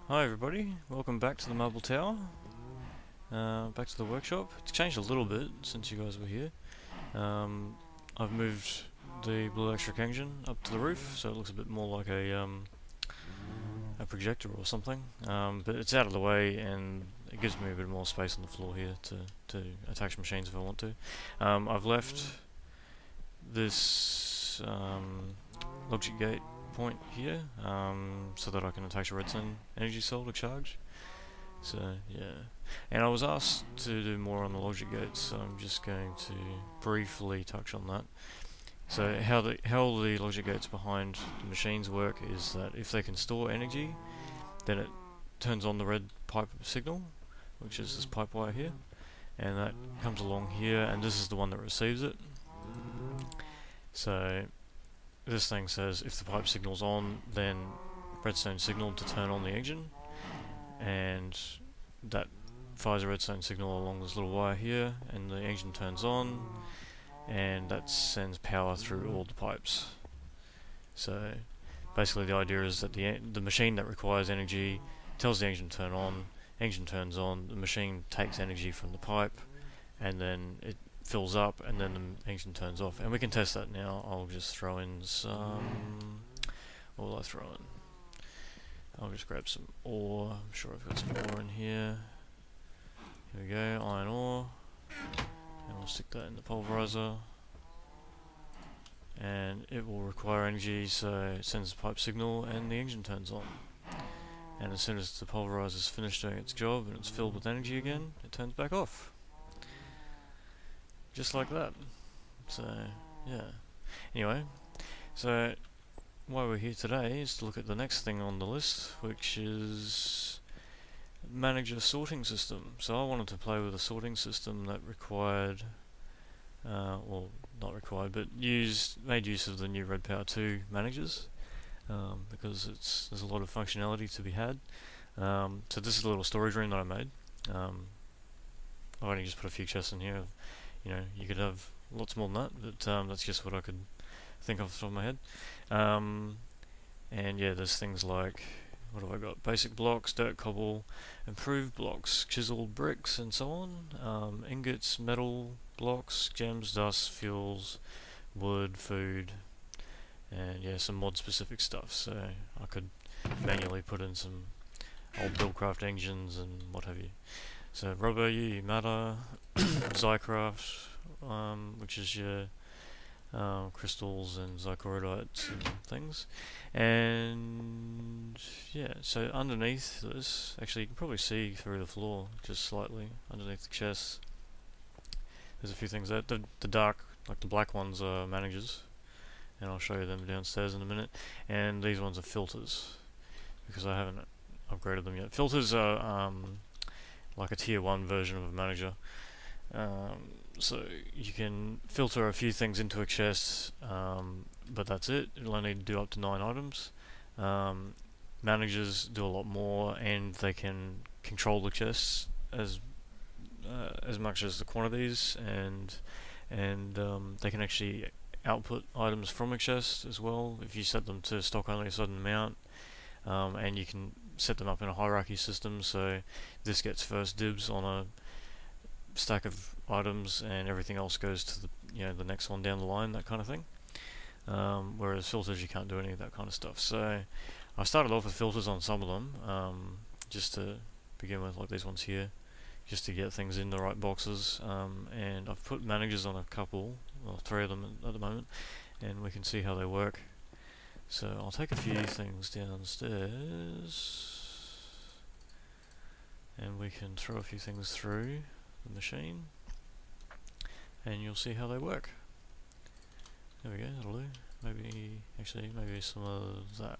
Hi everybody, welcome back to the Marble Tower, back to the workshop. It's changed a little bit since you guys were here. I've moved the Blue Electric engine up to the roof, so it looks a bit more like a projector or something. But it's out of the way and it gives me a bit more space on the floor here to attach machines if I want to. I've left this logic gate point here so that I can attach a redstone energy cell to charge. So yeah, and I was asked to do more on the logic gates, so I'm just going to briefly touch on that. So how the logic gates behind the machines work is that if they can store energy, then it turns on the red pipe signal, which is this pipe wire here, and that comes along here, and this is the one that receives it. So this thing says if the pipe signal's on, then redstone signal to turn on the engine, and that fires a redstone signal along this little wire here, and the engine turns on, and that sends power through all the pipes. So basically the idea is that the machine that requires energy tells the engine to turn on, engine turns on, the machine takes energy from the pipe, and then it fills up, and then the engine turns off. And we can test that now. I'll just throw in some... what will I throw in? I'll just grab some ore. I'm sure I've got some ore in here. Here we go, iron ore. And we'll stick that in the pulverizer. And it will require energy, so it sends the pipe signal and the engine turns on. And as soon as the pulverizer's finished doing its job and it's filled with energy again, it turns back off. Just like that. So, yeah. Anyway, so why we're here today is to look at the next thing on the list, which is manage a sorting system. So I wanted to play with a sorting system that required, well, not required, but made use of the new Red Power 2 managers, because there's a lot of functionality to be had. So this is a little storage room that I made. I've only just put a few chests in here. You know, you could have lots more than that, but that's just what I could think of off the top of my head. And yeah, there's things like, what have I got? Basic blocks, dirt, cobble, improved blocks, chiseled bricks, and so on. Ingots, metal blocks, gems, dust, fuels, wood, food, and yeah, some mod-specific stuff. So I could manually put in some old Buildcraft engines and what have you. So rubber, matter, Zycraft, which is your crystals and zycoridites and things. And yeah, so underneath this, actually you can probably see through the floor just slightly underneath the chest. There's a few things there. The dark, like the black ones, are managers, and I'll show you them downstairs in a minute. And these ones are filters, because I haven't upgraded them yet. Filters are like a tier 1 version of a manager. So you can filter a few things into a chest, but that's it. It'll only do up to 9 items. Managers do a lot more, and they can control the chests as much as the quantities, and they can actually output items from a chest as well if you set them to stock only a certain amount. And you can set them up in a hierarchy system, so this gets first dibs on a stack of items and everything else goes to the next one down the line, that kind of thing. Whereas filters, you can't do any of that kind of stuff. So I started off with filters on some of them, just to begin with, like these ones here, just to get things in the right boxes. And I've put managers on a couple, well, 3 of them at the moment, and we can see how they work. So I'll take a few things downstairs, and we can throw a few things through the machine, and you'll see how they work. There we go, that'll do. Maybe some of that.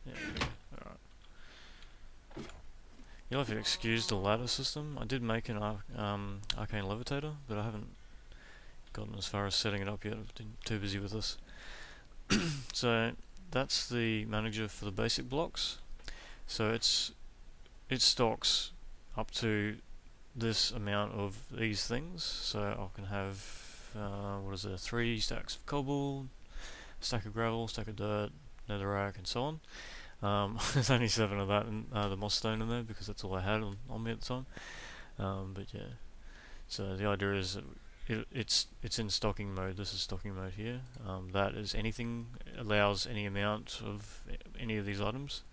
Yeah, alright. You'll have to excuse the ladder system. I did make an arcane levitator, but I haven't gotten as far as setting it up yet. I've been too busy with this. So that's the manager for the basic blocks. So it stocks up to this amount of these things. So I can have 3 stacks of cobble, stack of gravel, stack of dirt, netherrack, and so on. There's only 7 of that in the moss stone in there because that's all I had on me at the time. But yeah, so the idea is that it's in stocking mode. This is stocking mode here. That is anything, allows any amount of any of these items,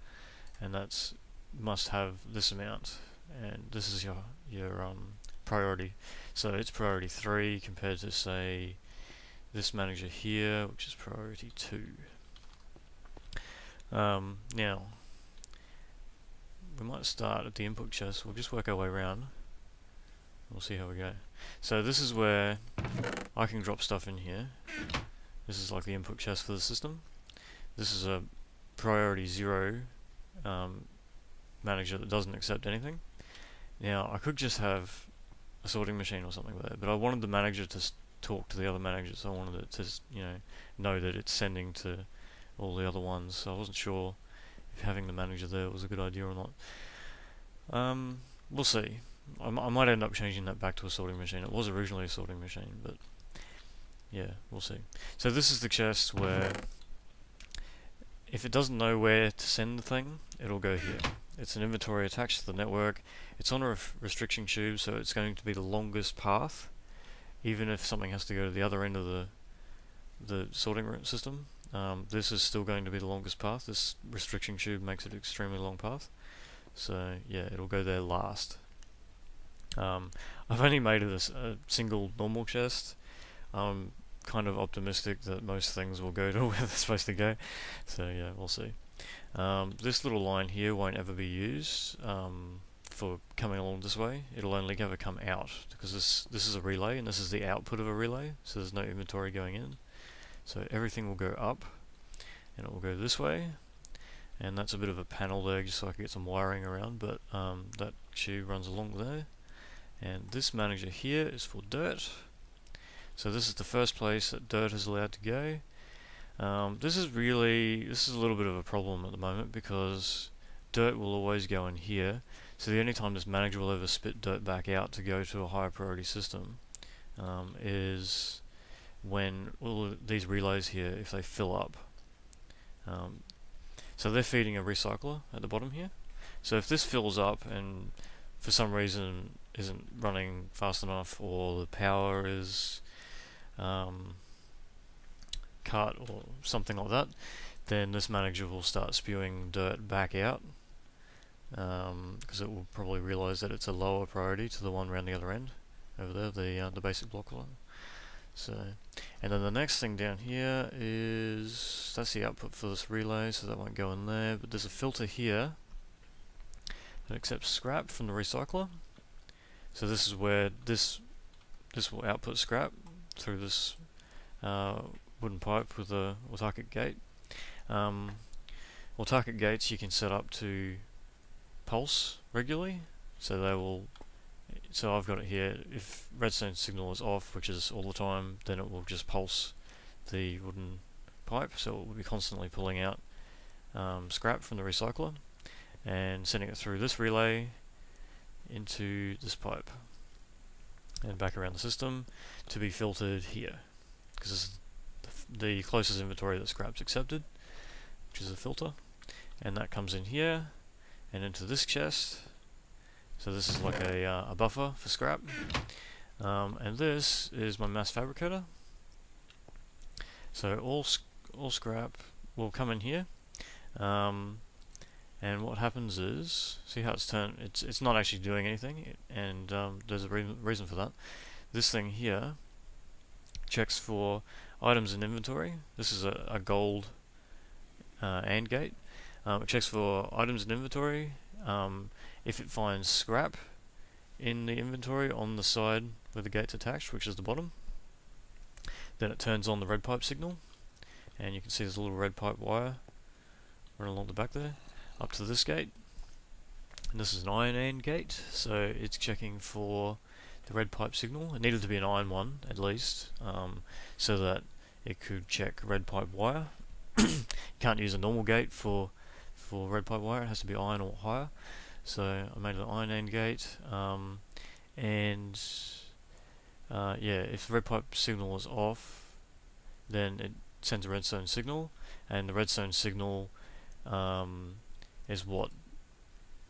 and that's must have this amount, and this is your priority. So it's priority 3 compared to, say, this manager here, which is priority 2. Now we might start at the input chest. We'll just work our way around. We'll see how we go. So this is where I can drop stuff in here. This is like the input chest for the system. This is a priority 0 manager that doesn't accept anything. Now I could just have a sorting machine or something there, but I wanted the manager to talk to the other managers. I wanted it to, know that it's sending to all the other ones. So I wasn't sure if having the manager there was a good idea or not. We'll see. I might end up changing that back to a sorting machine. It was originally a sorting machine, but yeah, we'll see. So this is the chest where if it doesn't know where to send the thing, it'll go here. It's an inventory attached to the network. It's on a restriction tube, so it's going to be the longest path, even if something has to go to the other end of the sorting system. This is still going to be the longest path. This restriction tube makes it an extremely long path. So yeah, it'll go there last. I've only made it a single normal chest. I'm kind of optimistic that most things will go to where they're supposed to go. So yeah, we'll see. This little line here won't ever be used for coming along this way. It'll only ever come out because this is a relay and this is the output of a relay. So there's no inventory going in. So everything will go up and it will go this way. And that's a bit of a panel there just so I can get some wiring around, but that tube runs along there. And this manager here is for dirt. So this is the first place that dirt is allowed to go. This is a little bit of a problem at the moment because dirt will always go in here. So the only time this manager will ever spit dirt back out to go to a higher priority system is when all these relays here, if they fill up. So they're feeding a recycler at the bottom here. So if this fills up and for some reason isn't running fast enough, or the power is cut or something like that, then this manager will start spewing dirt back out because it will probably realize that it's a lower priority to the one around the other end over there, the basic block line. So, and then the next thing down here is that's the output for this relay, so that won't go in there. But there's a filter here that accepts scrap from the recycler. So this is where this will output scrap through this wooden pipe with a autarkic gate. Autarkic gates you can set up to pulse regularly, so they will. So I've got it here. If redstone signal is off, which is all the time, then it will just pulse the wooden pipe, so it will be constantly pulling out scrap from the recycler and sending it through this relay into this pipe and back around the system to be filtered here, because this is the closest inventory that scrap's accepted, which is a filter, and that comes in here and into this chest. So this is like a buffer for scrap, and this is my mass fabricator. So all scrap will come in here, and what happens is, see how it's turned? It's not actually doing anything, and there's a reason for that. This thing here checks for items in inventory. This is a gold AND gate. It checks for items in inventory. If it finds scrap in the inventory on the side where the gate's attached, which is the bottom, then it turns on the red pipe signal, and you can see there's a little red pipe wire running along the back there up to this gate, and this is an iron AND gate, so it's checking for the red pipe signal. It needed to be an iron one at least, so that it could check red pipe wire. You can't use a normal gate for red pipe wire, it has to be iron or higher. So I made an iron AND gate, and yeah, if the red pipe signal is off, then it sends a redstone signal, and the redstone signal is what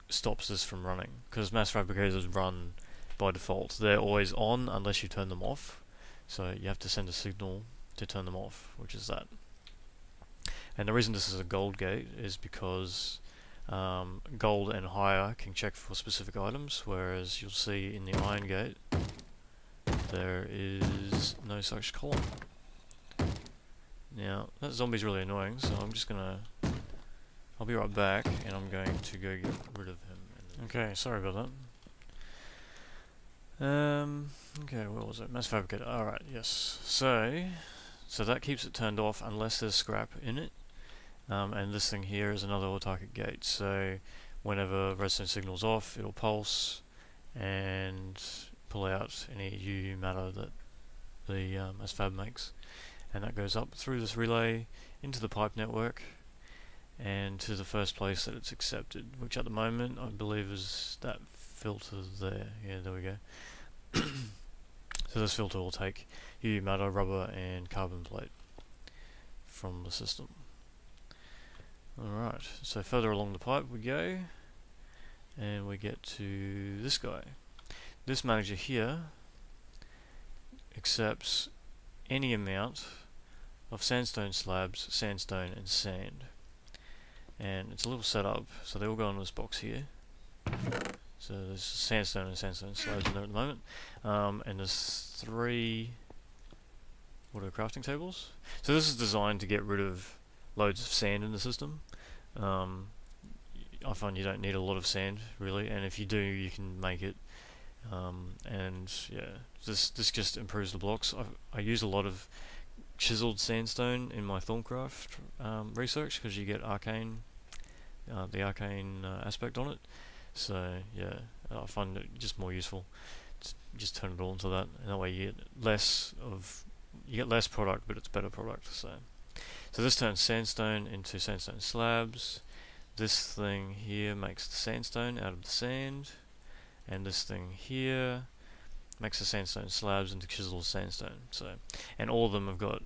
stops this from running, because mass fabricators run by default. They're always on unless you turn them off, so you have to send a signal to turn them off, which is that. And the reason this is a gold gate is because gold and higher can check for specific items, whereas you'll see in the iron gate there is no such column. Now that zombie's really annoying, so I'll be right back, and I'm going to go get rid of him. Okay, sorry about that. Okay, where was it? Mass fabricator. Alright, yes. So that keeps it turned off unless there's scrap in it. And this thing here is another autarkic gate, so whenever redstone signal's off, it'll pulse and pull out any UU matter that the mass fab makes. And that goes up through this relay into the pipe network and to the first place that it's accepted, which at the moment I believe is that filter there. Yeah, there we go. So this filter will take UU matter, rubber and carbon plate from the system. Alright, so further along the pipe we go, and we get to this guy. This manager here accepts any amount of sandstone slabs, sandstone and sand. And it's a little setup, so they all go in this box here. So there's sandstone and sandstone slabs in there at the moment. And there's 3 auto crafting tables. So this is designed to get rid of loads of sand in the system. I find you don't need a lot of sand really, and if you do, you can make it. And yeah, this just improves the blocks. I use a lot of chiseled sandstone in my Thorncraft research, because you get arcane, the arcane aspect on it. So yeah, I find it just more useful to just turn it all into that, and that way you get less product, but it's better product. So this turns sandstone into sandstone slabs. This thing here makes the sandstone out of the sand, and this thing here makes the sandstone slabs into chiseled sandstone. And all of them have got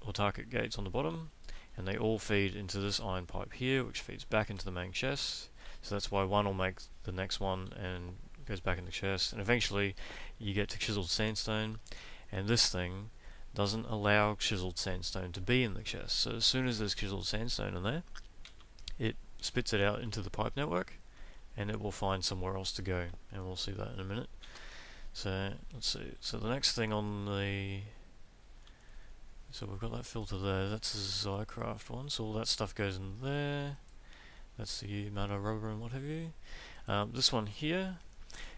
autarkic gates on the bottom, and they all feed into this iron pipe here, which feeds back into the main chest. So that's why one will make the next one and goes back in the chest, and eventually you get to chiseled sandstone, and this thing doesn't allow chiseled sandstone to be in the chest. So as soon as there's chiseled sandstone in there, it spits it out into the pipe network, and it will find somewhere else to go, and we'll see that in a minute. So let's see. So the next thing on the, so we've got that filter there. That's the Zycraft one. So all that stuff goes in there. That's the matter, rubber, and what have you. This one here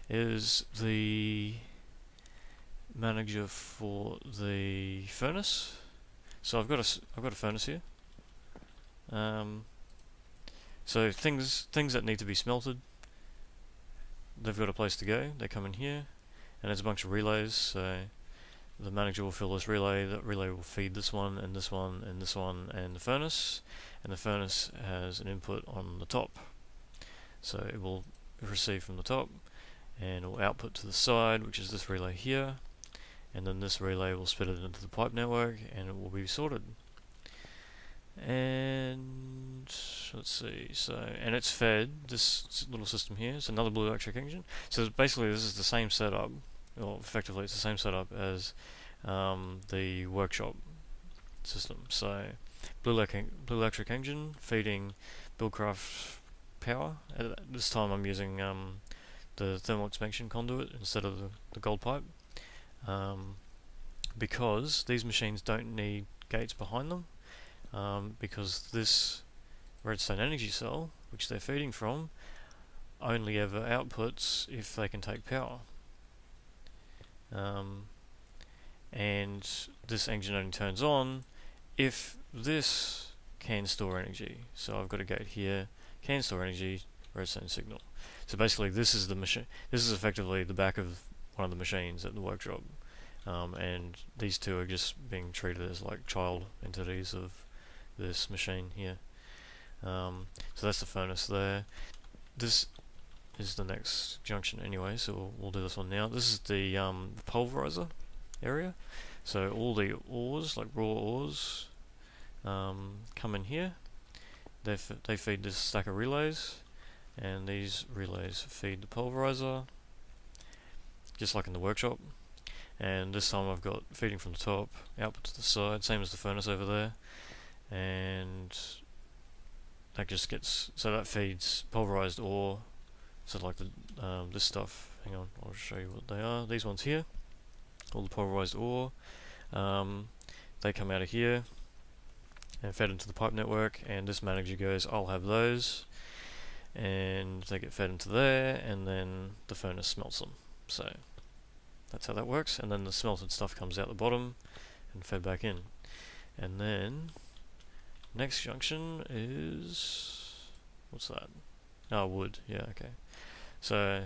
is the manager for the furnace. So I've got a furnace here. So things that need to be smelted, they've got a place to go. They come in here, and there's a bunch of relays. So the manager will fill this relay. That relay will feed this one and this one and this one and the furnace. And the furnace has an input on the top. So it will receive from the top, and it will output to the side, which is this relay here. And then this relay will spit it into the pipe network, and it will be sorted. And let's see, and it's fed this little system here. It's another Blue Electric engine. So basically this is the same setup, or effectively it's the same setup as the workshop system. So Blue Electric engine feeding Buildcraft power. At this time I'm using the thermal expansion conduit instead of the gold pipe, because these machines don't need gates behind them. Because this redstone energy cell, which they're feeding from, only ever outputs if they can take power. And this engine only turns on if this can store energy. So I've got a gate here, can store energy, redstone signal. So basically this is the machine. This is effectively the back of one of the machines at the workshop. And these two are just being treated as like child entities of this machine here. So that's the furnace there. This is the next junction anyway, so we'll do this one now. This is the pulverizer area. So all the ores, like raw ores, come in here, they feed this stack of relays, and these relays feed the pulverizer, just like in the workshop. And this time I've got feeding from the top, output to the side, same as the furnace over there, and that just gets, so that feeds pulverized ore, so like the this stuff, hang on, I'll show you what they are, these ones here, all the pulverized ore, they come out of here and fed into the pipe network, and this manager goes, I'll have those, and they get fed into there, and then the furnace smelts them. So that's how that works, and then the smelted stuff comes out the bottom and fed back in. And then next junction is, what's that? Oh, wood. Yeah, okay. So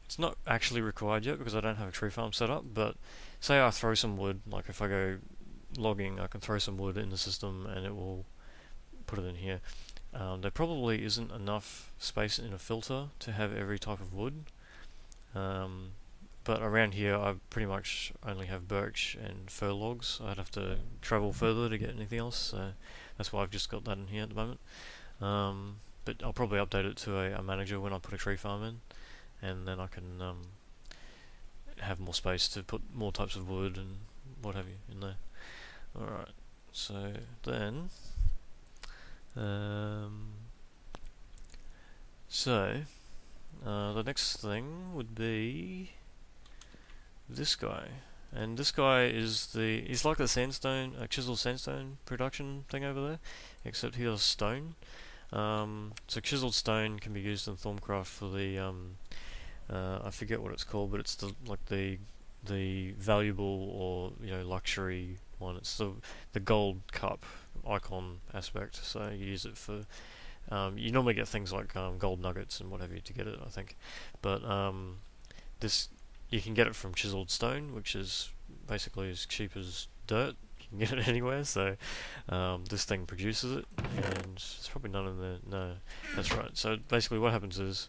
it's not actually required yet because I don't have a tree farm set up, but say I throw some wood, like if I go logging, I can throw some wood in the system and it will put it in here. There probably isn't enough space in a filter to have every type of wood, but around here I pretty much only have birch and fir logs. I'd have to travel further to get anything else, so that's why I've just got that in here at the moment. But I'll probably update it to a manager when I put a tree farm in, and then I can have more space to put more types of wood and what have you in there. Alright, so then the next thing would be this guy, and this guy is he's like the sandstone, chiseled sandstone production thing over there, except he does stone. So chiseled stone can be used in Thaumcraft for the I forget what it's called, but it's the valuable or luxury one. It's the gold cup icon aspect. So you use it for you normally get things like gold nuggets and whatever to get it, I think. But this you can get it from chiseled stone, which is basically as cheap as dirt. You can get it anywhere. So this thing produces it, and there's probably none in there. No, that's right. So basically, what happens is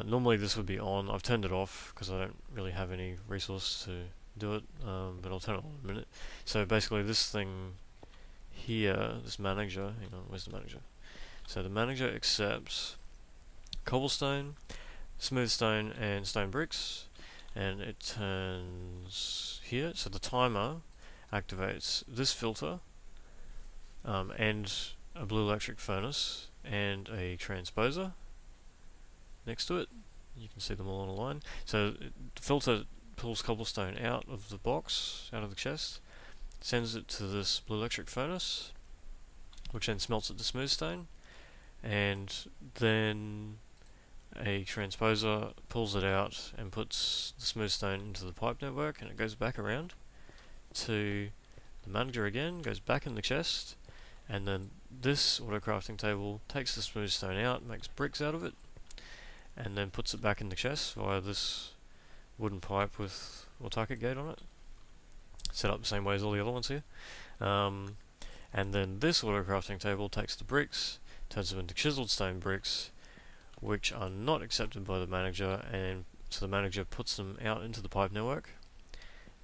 normally this would be on. I've turned it off because I don't really have any resource to do it, but I'll turn it on in a minute. So basically this thing here, this manager, hang on, where's the manager? So the manager accepts cobblestone, smooth stone and stone bricks, and it turns here, so the timer activates this filter and a blue electric furnace and a transposer next to it. You can see them all on a line. So the filter pulls cobblestone out of the box, out of the chest, sends it to this blue electric furnace, which then smelts it to smooth stone, and then a transposer pulls it out and puts the smooth stone into the pipe network, and it goes back around to the manager again, goes back in the chest, and then this auto crafting table takes the smooth stone out, makes bricks out of it, and then puts it back in the chest via this wooden pipe with Autarkic gate on it, set up the same way as all the other ones here. And then this auto crafting table takes the bricks, turns them into chiseled stone bricks, which are not accepted by the manager, and so the manager puts them out into the pipe network,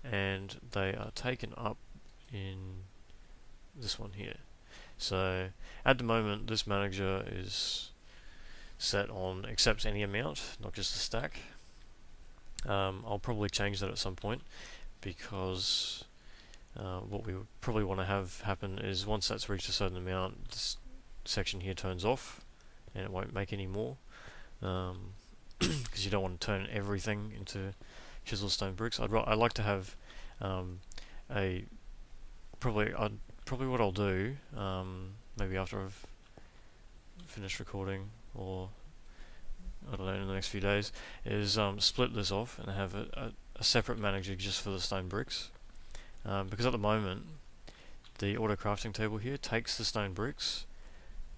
and they are taken up in this one here. So at the moment this manager is set on accepts any amount, not just a stack. I'll probably change that at some point, because what we would probably want to have happen is once that's reached a certain amount, this section here turns off and it won't make any more, because you don't want to turn everything into chiseled stone bricks. I'd like to have probably what I'll do, maybe after I've finished recording, or I don't know, in the next few days, is split this off and have a separate manager just for the stone bricks, because at the moment the auto crafting table here takes the stone bricks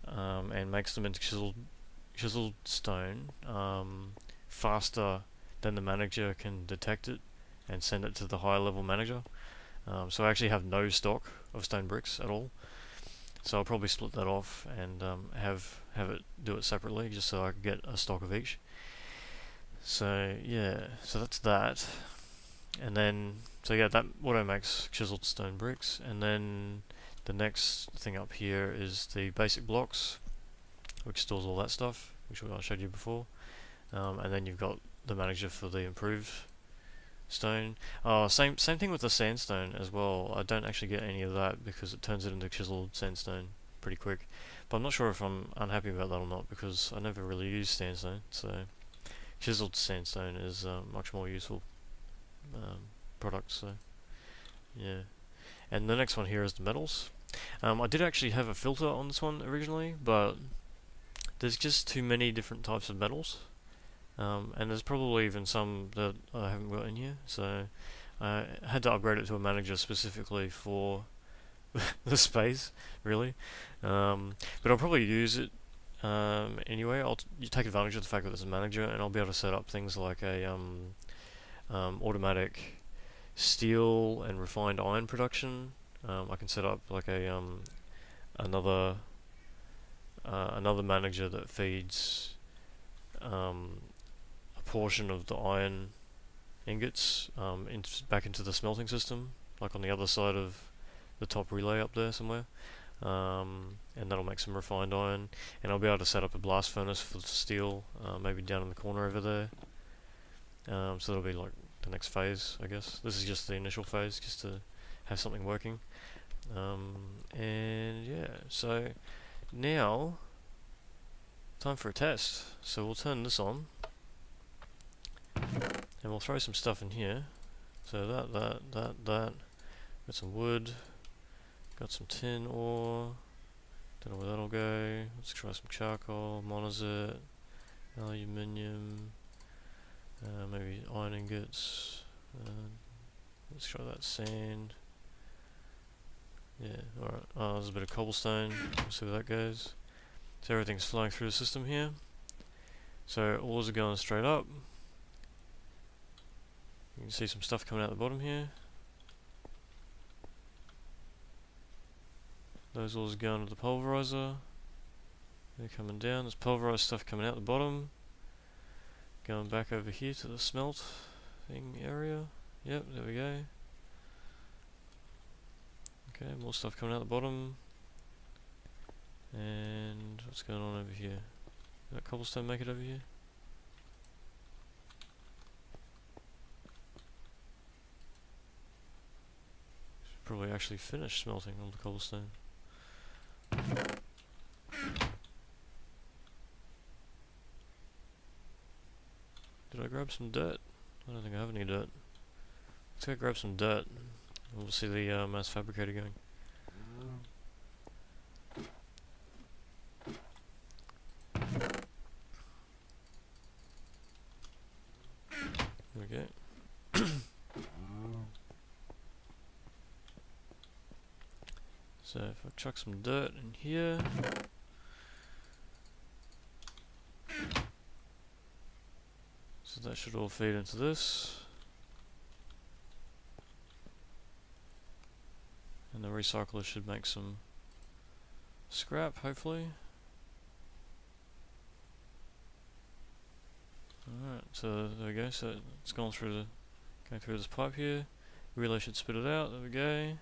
and makes them into chiseled stone faster than the manager can detect it and send it to the higher level manager. So I actually have no stock of stone bricks at all. So I'll probably split that off and have it do it separately, just so I can get a stock of each. So yeah, so that's that. And then, so yeah, that auto makes chiseled stone bricks, and then the next thing up here is the basic blocks, which stores all that stuff, which I showed you before. And then you've got the manager for the improved stone. Same thing with the sandstone as well. I don't actually get any of that because it turns it into chiseled sandstone pretty quick. But I'm not sure if I'm unhappy about that or not, because I never really used sandstone. So chiseled sandstone is a much more useful product. So yeah. And the next one here is the metals. I did actually have a filter on this one originally, but there's just too many different types of metals. And there's probably even some that I haven't got in here, so I had to upgrade it to a manager specifically for the space, really. But I'll probably use it anyway. You take advantage of the fact that it's a manager, and I'll be able to set up things like a automatic steel and refined iron production. I can set up like a another manager that feeds a portion of the iron ingots back into the smelting system, like on the other side of the top relay up there somewhere, and that'll make some refined iron, and I'll be able to set up a blast furnace for the steel, maybe down in the corner over there. So that'll be like the next phase, I guess. This is just the initial phase, just to have something working. And yeah, so now time for a test. So we'll turn this on, and we'll throw some stuff in here. So that. Got some wood. Got some tin ore. Don't know where that'll go. Let's try some charcoal, monazite, aluminium, maybe iron ingots. Let's try that sand. Yeah, alright. Oh, there's a bit of cobblestone. We'll see where that goes. So everything's flowing through the system here. So ores are going straight up. You can see some stuff coming out the bottom here. Those ores are going to the pulverizer. They're coming down. There's pulverized stuff coming out the bottom. Going back over here to the smelt thing area. Yep, there we go. Okay, more stuff coming out the bottom. And what's going on over here? Did that cobblestone make it over here? Should probably actually finish smelting all the cobblestone. Did I grab some dirt? I don't think I have any dirt. Let's go grab some dirt. We'll see the mass fabricator going. There we go. So if I chuck some dirt in here, so that should all feed into this, and the recycler should make some scrap, hopefully. Alright, so there we go. So it's going through this pipe here. Relay should spit it out. There we go.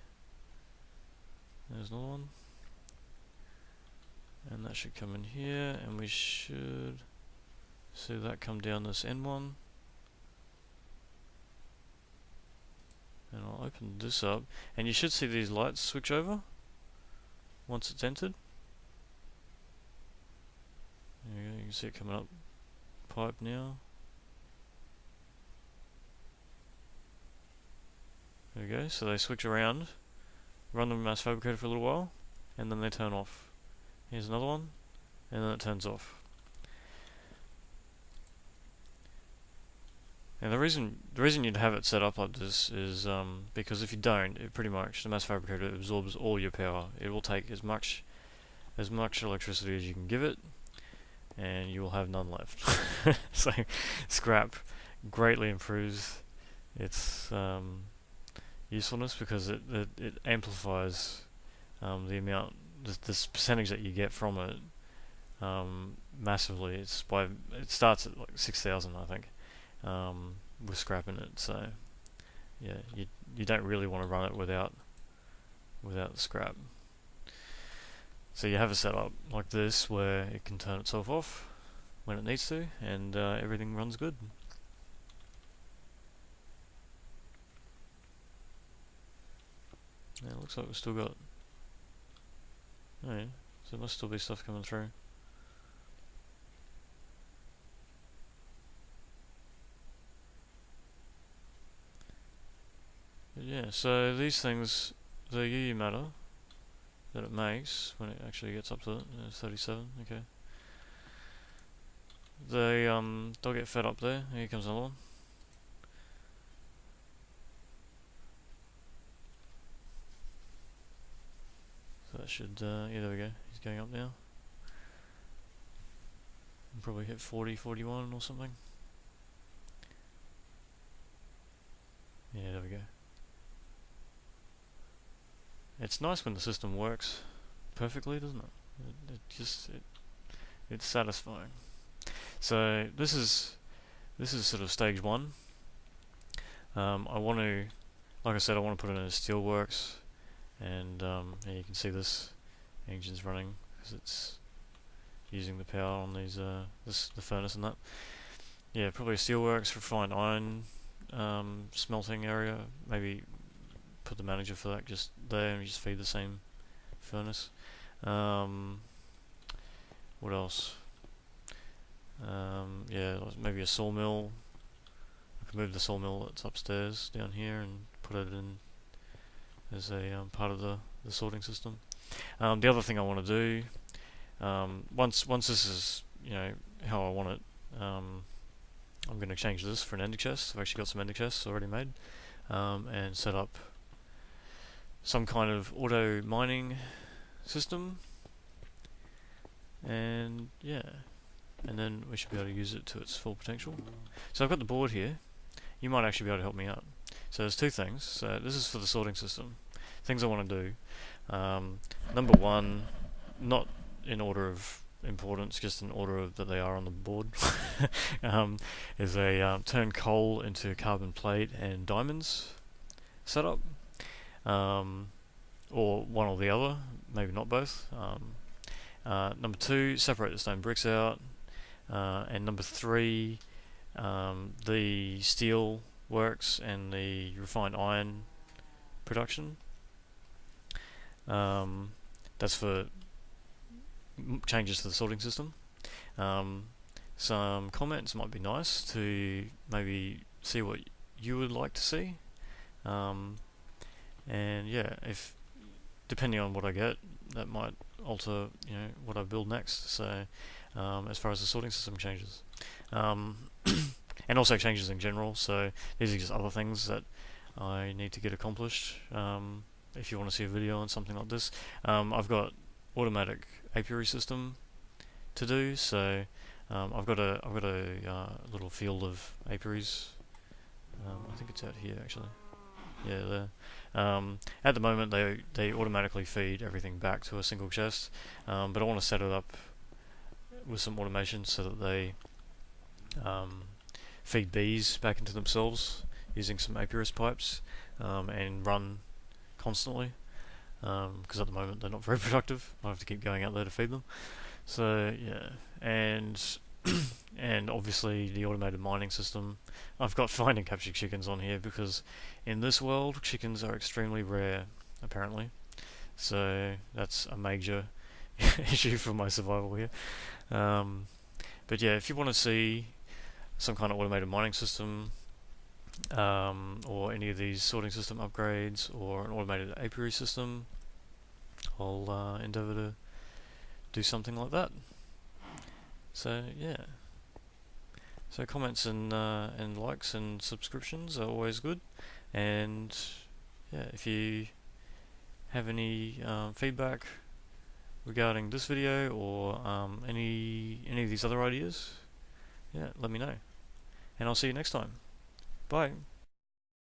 There's another one. And that should come in here, and we should see that come down this end one. And I'll open this up, and you should see these lights switch over once it's entered. There you go, you can see it coming up pipe now. There we go, so they switch around, run the mass fabricator for a little while, and then they turn off. Here's another one, and then it turns off. And the reason you'd have it set up like this is because if you don't, it pretty much, the mass fabricator absorbs all your power. It will take as much electricity as you can give it, and you will have none left. So scrap greatly improves its usefulness, because it amplifies the amount, this percentage that you get from it massively. It starts at like 6,000, I think, with scrap in it. So yeah, you don't really want to run it without scrap. So you have it set up like this where it can turn itself off when it needs to, and everything runs good. Yeah, it looks like we've still got... Oh yeah, so there must still be stuff coming through. But yeah, so these things, the UU matter that it makes when it actually gets up to it, 37, okay. They'll get fed up there. Here comes another one. So that should, yeah, there we go. He's going up now. We'll probably hit 40, 41 or something. Yeah, there we go. It's nice when the system works perfectly, doesn't it? It's satisfying. So this is sort of stage one. I want to, like I said, I want to put it in a Steelworks, and yeah, you can see this engine's running because it's using the power on these the furnace and that. Yeah, probably a Steelworks refined iron smelting area. Maybe put the manager for that just there and just feed the same furnace. What else? Yeah, maybe a sawmill. I could move the sawmill that's upstairs down here and put it in as a part of the sorting system. The other thing I want to do, once this is how I want it, I'm going to change this for an ender chest. I've actually got some ender chests already made, and set up some kind of auto mining system, and yeah, and then we should be able to use it to its full potential. So I've got the board here. You might actually be able to help me out. So there's two things. So this is for the sorting system. Things I want to do. Number one, not in order of importance, just in order of that they are on the board, is a turn coal into carbon plate and diamonds setup. Or one or the other, maybe not both. Number two, separate the stone bricks out. And number three, the steel works and the refined iron production. That's for changes to the sorting system. Some comments might be nice to maybe see what you would like to see. And yeah, if depending on what I get, that might alter what I build next. So as far as the sorting system changes, and also changes in general. So these are just other things that I need to get accomplished. If you want to see a video on something like this, I've got automatic apiary system to do. So I've got a little field of apiaries. I think it's out here actually. Yeah, there. At the moment, they automatically feed everything back to a single chest, but I want to set it up with some automation so that they feed bees back into themselves using some Apiarist pipes and run constantly, because at the moment they're not very productive. I have to keep going out there to feed them. So yeah, and and obviously the automated mining system. I've got find and capture chickens on here because in this world chickens are extremely rare apparently, so that's a major issue for my survival here. But yeah, if you want to see some kind of automated mining system, or any of these sorting system upgrades, or an automated apiary system, I'll endeavour to do something like that. So yeah, so comments and likes and subscriptions are always good, and yeah, if you have any feedback regarding this video or any of these other ideas, yeah, let me know, and I'll see you next time. Bye.